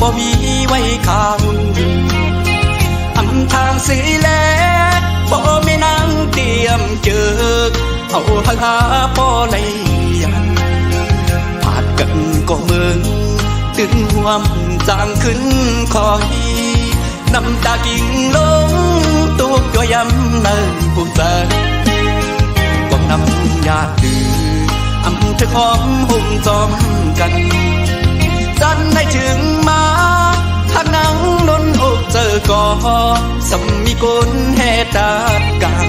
บ่มีไว้ข้างอำทางสีแลกบ่ไม่นั่งเตรียมเจอเอาหาพ่อเลยยังผาดกันก็เมืองตึงห่วมจางขึ้นคอยน้ำตากิ่งลงตุกตัวยำเนินผู้ใจก้มน้ำยาดื้ออำเธอหอมหุ่มจอมกันจันให้ถึงมาหากนังนนอกเจอก่อสำมีกุนแห่ตากัน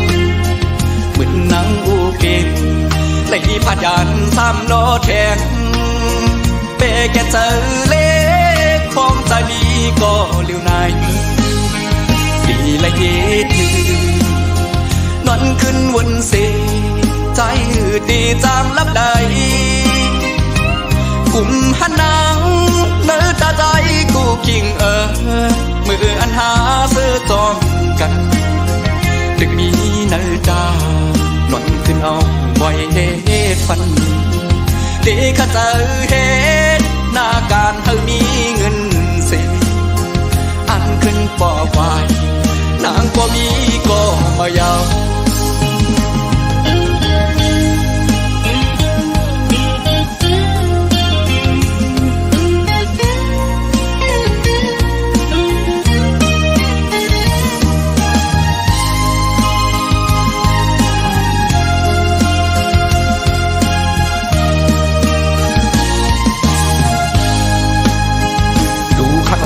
เหมือนนังอูเก่งเลยพาดานสามล้อแทงเปแกเจอเล็กพร้อมใจมีก็เลี้ยวนายดีละเย็ดนอนขึ้นวนเสใจดีจางลับใดกุมหันนางเนื้อตาใจกูกิ่งมืออันหาเสื้อจอมกันดึกนี้เนื้อตานอนขึ้นเอาไว้เฮ็ดฟันดีข้าเจอเฮ็ดหน้าการเธอมีเงินเสียอันขึ้นปอควายนางก็มีก็มายาว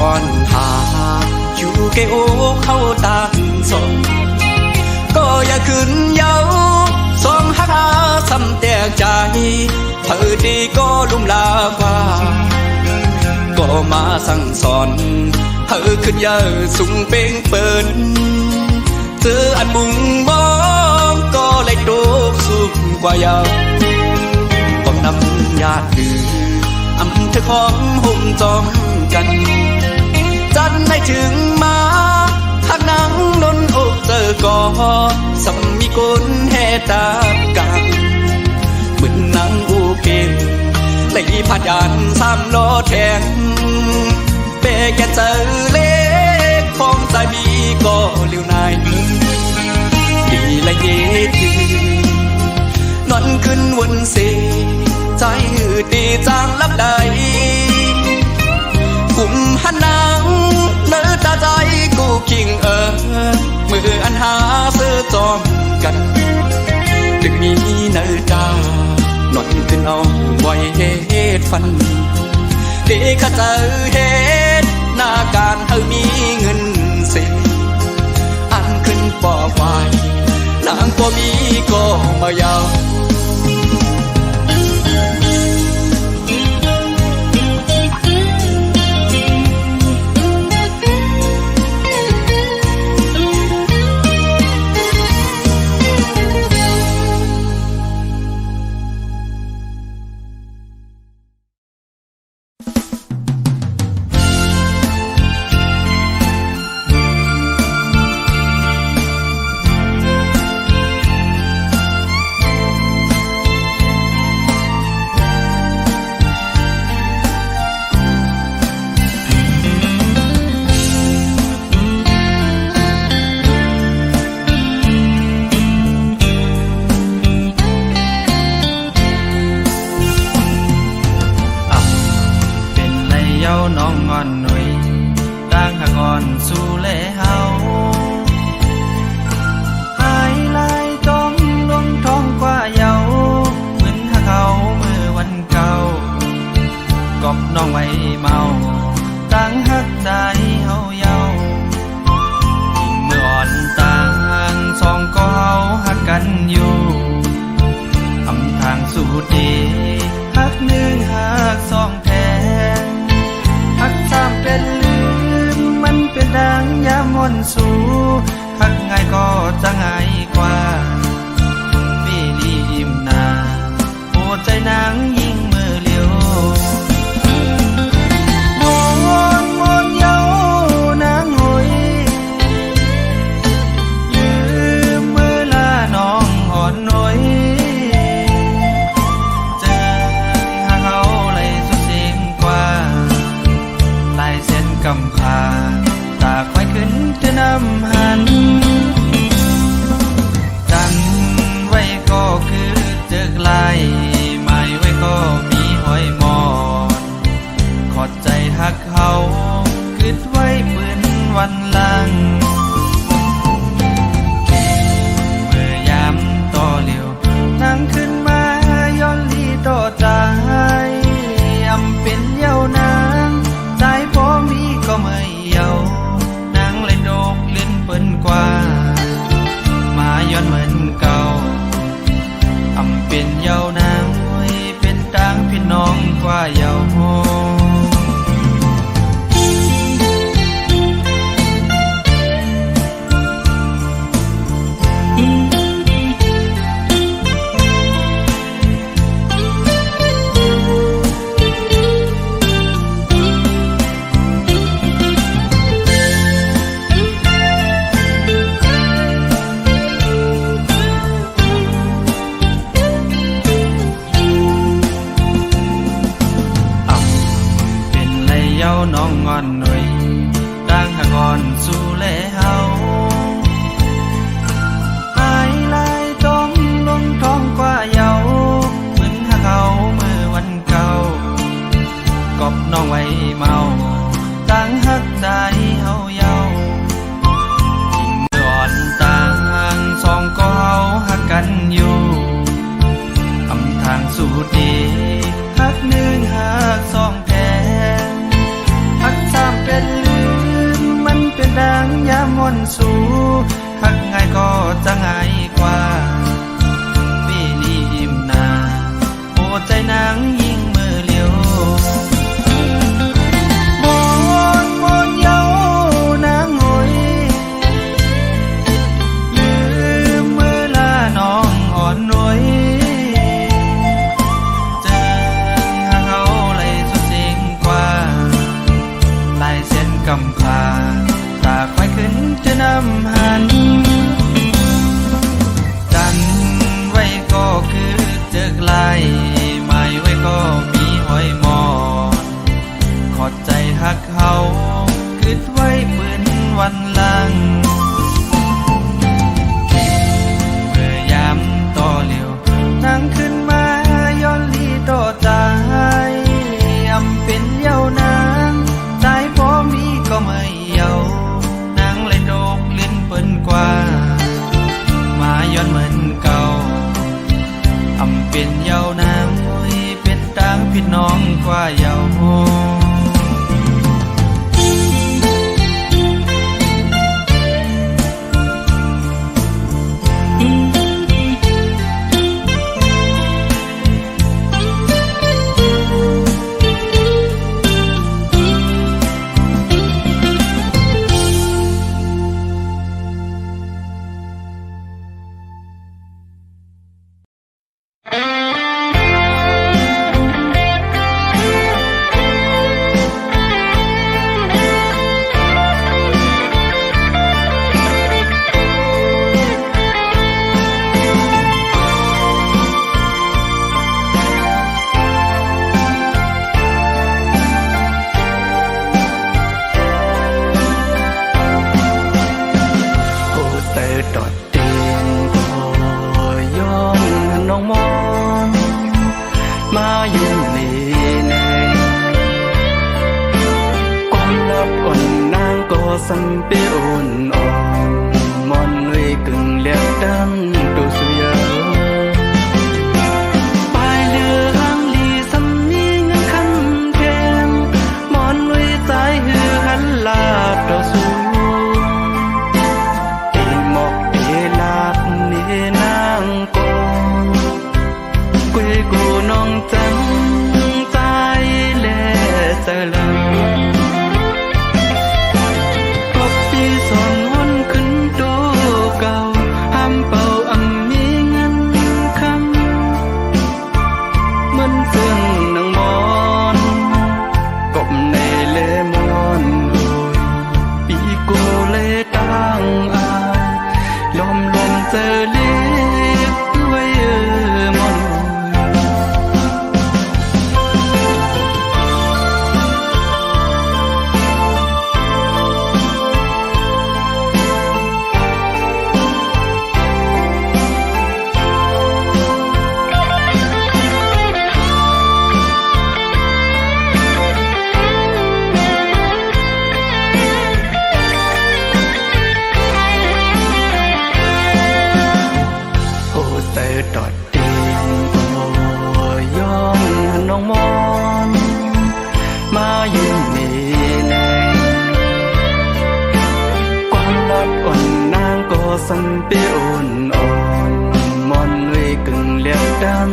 อ่อนหาอยู่แก่โอ้เข้าตางสองก็อย่าขึ้นเย้าสองหักหาซ้ำแตกใจเธอดีก็ลุ่มลากว่าก็มาสั่งสอนเธอขึ้นเยอะสูงเป่งเปินเจออันมุงมองก็เลยโดกสูงกว่าเยาต้องนำญาติดื้ออำเธอของหุ่มจอมกันจันให้ถึงมาหากนังนนอกเจอก่อสำมีกุนแห่ตากันเหมือนนังอูเก่งเลยพาดานสามล้อแทงเปแกเจอเล็กพร้อมใจมีก็เลี้ยวนายดีละเย็ดนอนขึ้นวนเสใจดีจางลับใดกุมหันนางเนื้อตาใจกูกิ่งมืออันหาเสื้อจอมกันดึกนี้เนื้อตานอนขึ้นเอาไว้เฮ็ดฟันดีข้าเจอเฮ็ดหน้าการเธอมีเงินเสียอันขึ้นปอควายนางก็มีก็มายาว ยาวนางมวยเป็นต่างพี่น้องกว่าเยาวโฮน้องงอนหน่อยตั้งหางอนสู่แลเฮาหายลายต้องลงท้องกว่าเยาเหมือนหาเขาเมื่อวันเก่ากอบน้องไว้เมาตั้งหักใจเฮาเยายิ่งย้อนต่างสองก็เฮาหักกันอยู่อำทางสู่ดีหักหนึ่งหักสองแท้หักสามเป็นลืมมันเป็นดังยามมนสู่หักง่ายก็จะง่ายกว่าปีนี้ยิ้มหน้าโอ้ใจนางยิ่งมือเลี้ยวมนเยาวนางหอยลืมมือลาน้องอ่อนหน่วยเจอหาเขาเลยสุดสิ่งกว่าลายเส้นกำพาตากไฟขึ้นจะนำหันจันไว้ก็คือเจอกลายหมายไว้ก็มีหอยมอนขอดใจหักเขาคิดไว้ปืนวันหลังเมื่อยามต่อเลี้ยวนั่งขึ้นมาย้อนลีต่อใจอำเป็นเยาวนางใจพอมีก็ไม่เยานางเลยโดกลิ้นเปิ้นกว่ามาย้อนเหมือนเก่าอำเป็นเยาวนางมวยเป็นต่างพี่น้องกว่าเยาโฮสัมเปียนอ่อนมอนไว้กึ่งเลียกดันตัวสุยาปลายเรือหางลีสัมมีเงินคันเทมมอนไว้ใจหือหันลาดต่อสู้เอหมอกเอลาดนี่นางกอนกุยกูน้องจังใจเล่เจริญดอดเด่นโอยองน้องมอนมาอยู่นี่ในความรักอ่อนนางก็สัมเปียนอ่อนมอนไว้กึ่งเลียกดัน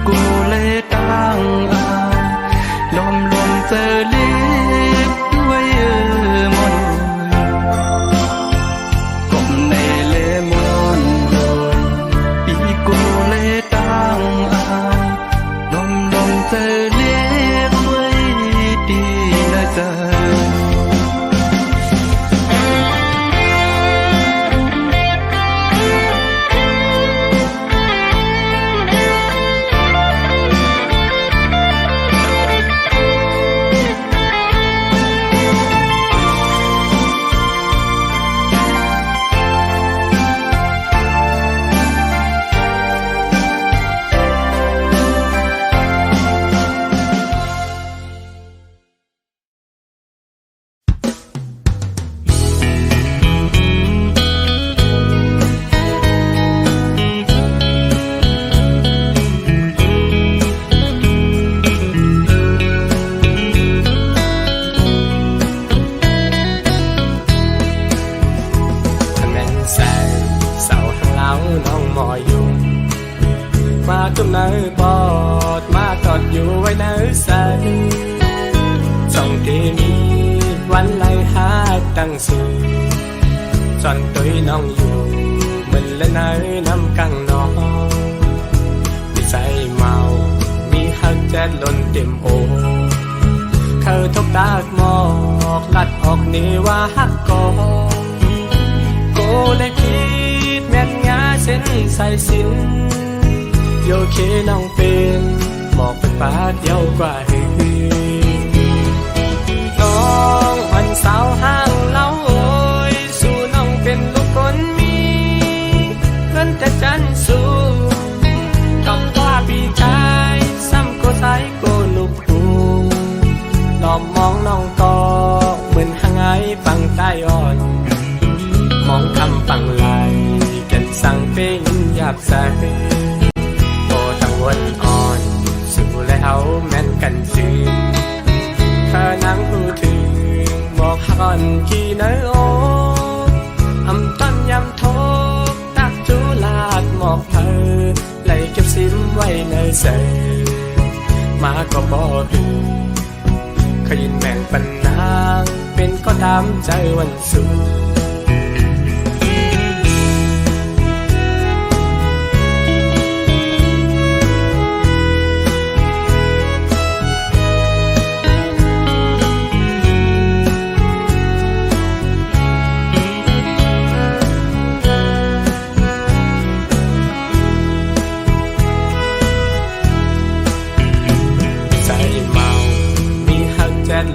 cô lê đang lom lom giờ liếp đuôi mòn cụm này lê mòn rồi bị cô lê đang lom lom giờ liếp đuôi đi nơi giờ trong nơi bọtมาตอดอยู่ไว้ในใสส่องที่มีวันไล่หาตั้งสูงจอนตุยน้องอยู่มันและในน้ำกังนองมีใจเมามีหักแจ๊ดล้นเต็มโอเขาทบตากหมอกลัดออกนี่ว่าหักกอโกเลยคิดแม่นงาเส้นใส่สินโยเคน้องเป็นหมอกเป็นปาดเดียวกว่าหือน้องวันสาวห้างเล่าโอยสู่น้องเป็นลูกคนมีเงินแต่จันสูคำว่าพี่ชายซ้ำก็ใส่ก็ลูกกูหลอมมองน้องก็เหมือนหางไอปังใต้อ่อนมองคำปังไหลกันสั่งเป็นหยาบใสวันอ่อนสู่แล้วแม่นกันซื้อข้านั่งพูดถึงบอกหักอ่อนกี่เนื้อโออำต้นยำโทกตักจูลาดหมอกเธอไหลเก็บซิมไว้ในเสมาก็บอกดูขยินแม่งปันนางเป็นก็ตามใจวันสู่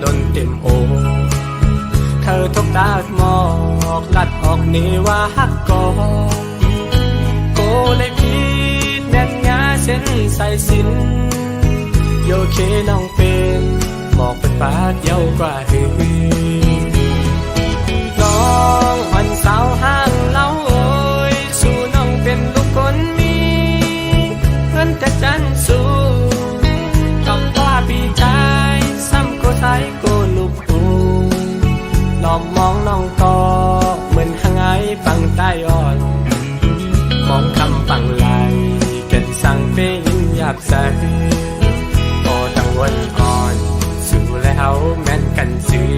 ล้นเต็มโอเธอทบตากหมอกลัดออกนี่ว่าหักกอโกเลยคิดแม่นงาเส้นใส่สินโยเคน้องเป็นหมอกเป็นปาดเยาวกว่าหือน้องวันสาวห้างเล่าโอยสู่น้องเป็นลูกคนมีเงินแต่จันสูกับว่าพี่ชายใส่กูลูกกูหลอมมองน้องก็เหมือนหางไอปังใต้อ่อนมองคำปังไหลกันสั่งเป็นหยาบใสพอตั้งวันอ่อนสู่แล้วแม่นกันซื้อ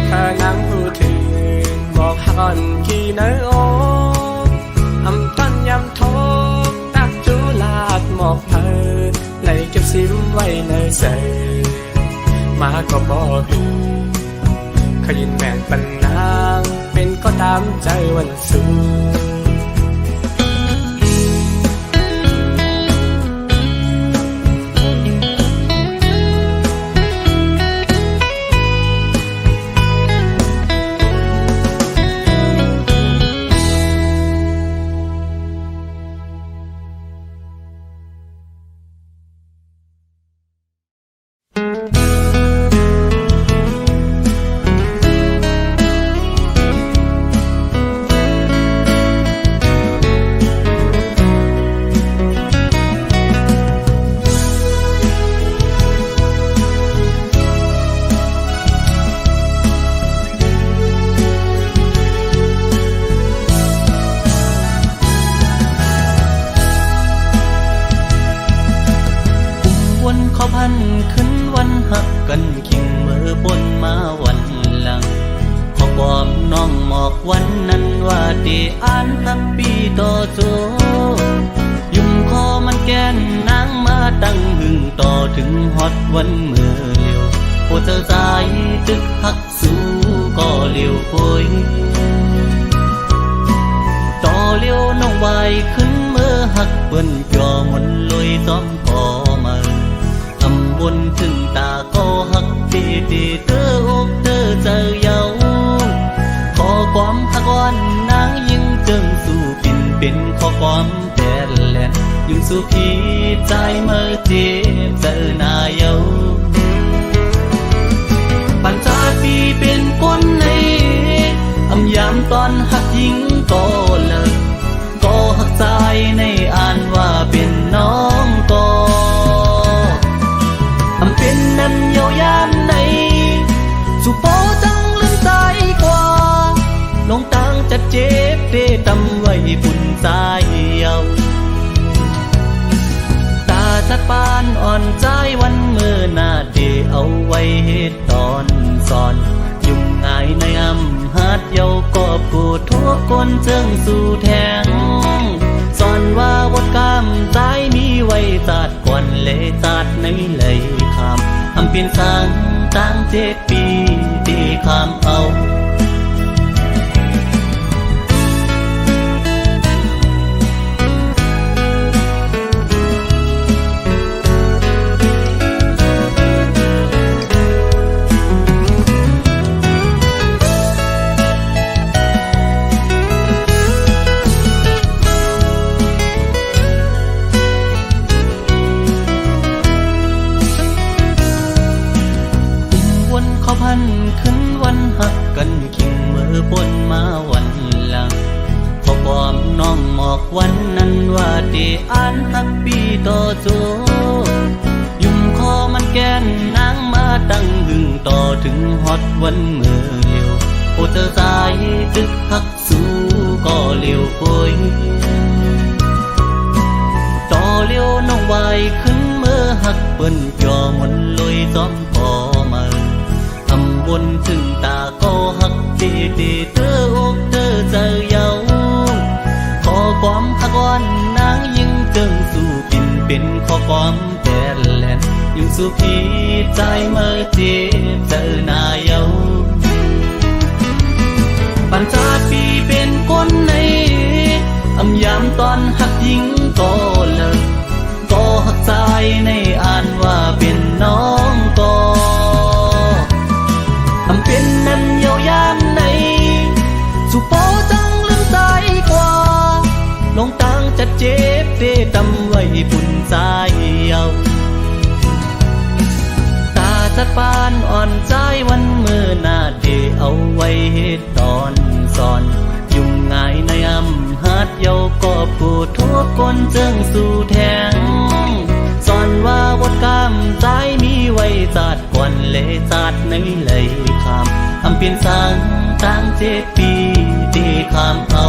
ข้านั่งพูดถึงบอกหักอ่อนกี่เนื้อโออำต้นยำโทกตักจูลาดหมอกเธอไหลเก็บซิมไว้ในเสมาก็บอกดูขยินแม่งปันนางเป็นก็ตามใจวันสู่ เ ขึ้นวันหักกันขิงเมื่อปนมาวันหลังขอความน้องหมอกวันนั้นว่าที่อ่านทับปีต่อโจยุ่มคอมันแกนนางมาตั้งหึงต่อถึงฮอดวันเมื่อเลี้ยวโอเธอสายตึกหักสู้ก็เลี้ยวโอยต่อเลี้ยวน้องไว้ขึ้นเมื่อหักเปิ้นจอมนลอยซ้อมพอมาทำบนถึงตาก็หักตีเธออกเธอเจอเยาขอความหักวันนางยิ่งเจิงสู่ปินเป็นขอความแต่แหลนยิ่งสู่พี่ใจเมื่อเจ็บเจอหน้าเยาปัญจาปีเป็นคนในอำยามตอนหักยิงก็เลิกก็หักใจในอ่านว่าเป็นน้องก็อำเป็นนั้นเยาวยามในสุโปจังลืมใจกว่าลงตังจะเจ็บเดตำไว้ปุ่นใจเยาตาจัดปานอ่อนใจวันเมื่อหน้าเดเอาไว้เหตุตอนสอนยุ่งง่ายในอำหัดเยาก็ปูทั่วคนเจิงสู่แทงสอนว่าวดกามใจมีไว้จัดก่อนเลยจัดในเลยคำอำเปลี่ยนสังตั้ง7 ปีที่คำเอาเขาพันขึ้นวันหักกันขิงเมื่อปนมาวันหลังขอความน้องหมอกวันนั้นว่าที่อ่านหักปีต่อโจยุ่มคอมันแกนนางมาตั้งหึงต่อถึงฮอดวันเมื่อเลี้ยวโอเธอสายตึกหักสู้ก็เลี้ยวโอยต่อเลี้ยวน้องไว้ขึ้นเมื่อหักเปิ้นจอมนลอยซ้อมพอมาบนถึงตาก็หักตีเธออกเธอเจอเยาขอความหักวันนางยิ่งเจิงสู่ปินเป็นขอความแต่แหลนยิ่งสู่พี่ใจเมื่อเจ็บเจอหน้าเยาปัญจาปีเป็นคนในอำยามตอนหักยิ่งก็เลิกก็หักใจในอ่านว่าเป็นน้องก็ทำเป็นนั้นเยาวยามในสุโปจังลืมใจกว่าลงตังจะเจ็บเดตำไว้ปุ่นใจเยาตาจัดปานอ่อนใจวันเมื่อหน้าเดเอาไว้เหตุตอนสอนยุ่งง่ายในอำหัดเยาก็ปูทั่วคนเจิงสู่แทงสอนว่าวดกามใจมีไว้จัดก่อนเลยจัดในเลยคำอำเปลี่ยนสังตั้ง7 ปีที่คำเอา